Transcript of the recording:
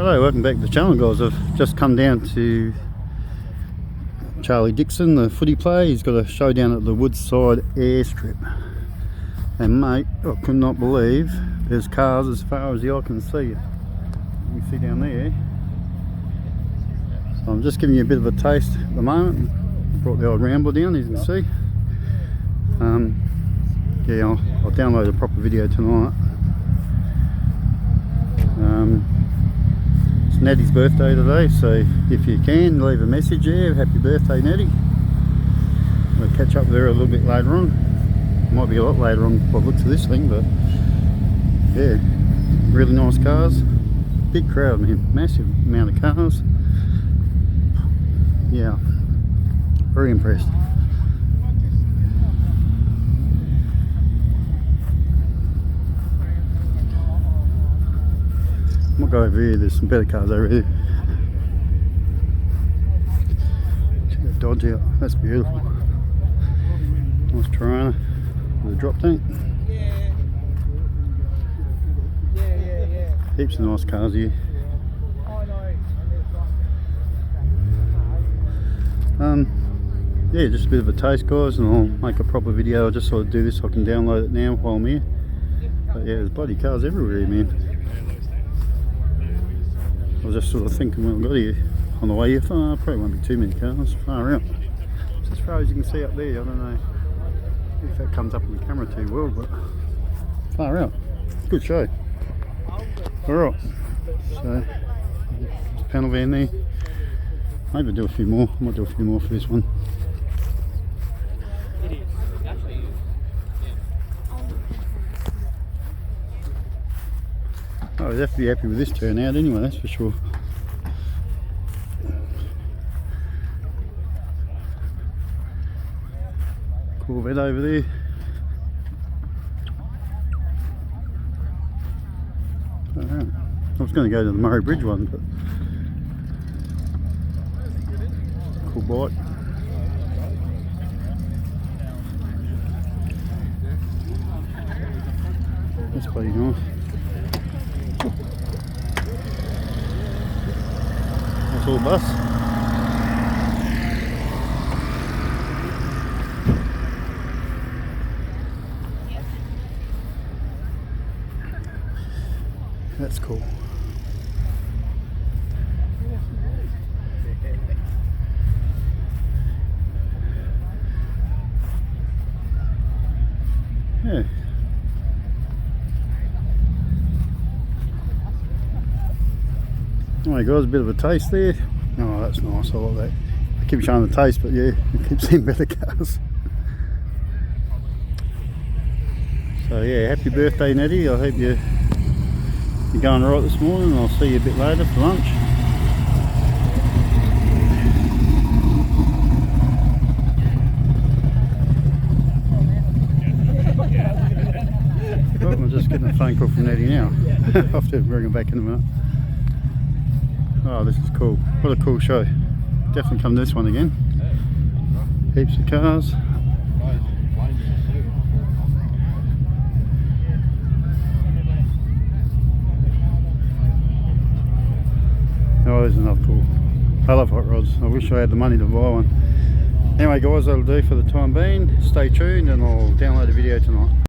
Alright, welcome back to the channel, guys. I've just come down to Dixon, the footy player. He's got a show down at the Woodside airstrip. And mate, I could not believe there's cars as far as the eye can see. You can see down there. So I'm just giving you a bit of a taste at the moment. Brought the old Rambler down, as you can see. Yeah, I'll download a proper video tonight. It's Nettie's birthday today, so if you can, leave a message there. Happy birthday, Nettie. We'll catch up with her a little bit later on. Might be a lot later on by the looks of this thing, but yeah, really nice cars. Big crowd, man, massive amount of cars. Yeah, very impressed. I'll go over here, there's some better cars over here. Check that Dodge out, that's beautiful. Nice Tirana with a drop tank. Heaps of nice cars here. Yeah, just a bit of a taste, guys, and I'll make a proper video. I just sort of do this so I can download it now while I'm here. But yeah, there's bloody cars everywhere, man. I was just sort of thinking when I got here on the way here, probably won't be too many cars, far out. So as far as you can see up there, I don't know if that comes up on the camera too well, but far out. Good show. Alright, so panel van there. Maybe do a few more. I might do a few more for this one. Oh, I'd have to be happy with this turnout anyway, that's for sure. Corvette over there. Alright. I was going to go to the Murray Bridge one, but cool bike. That's bloody nice. That's all bus. That's cool. Yeah. Alright guys, a bit of a taste there. Oh, that's nice, I like that. I keep showing the taste, but yeah, I keep seeing better cars. So yeah, happy birthday, Nettie. I hope you're going right this morning. I'll see you a bit later for lunch. Well, I'm just getting a phone call from Nettie now. I'll have to bring her back in a minute. Oh, this is cool. What a cool show. Definitely come to this one again. Heaps of cars. Oh, this is another cool. I love hot rods. I wish I had the money to buy one. Anyway guys, that'll do for the time being. Stay tuned and I'll download a video tonight.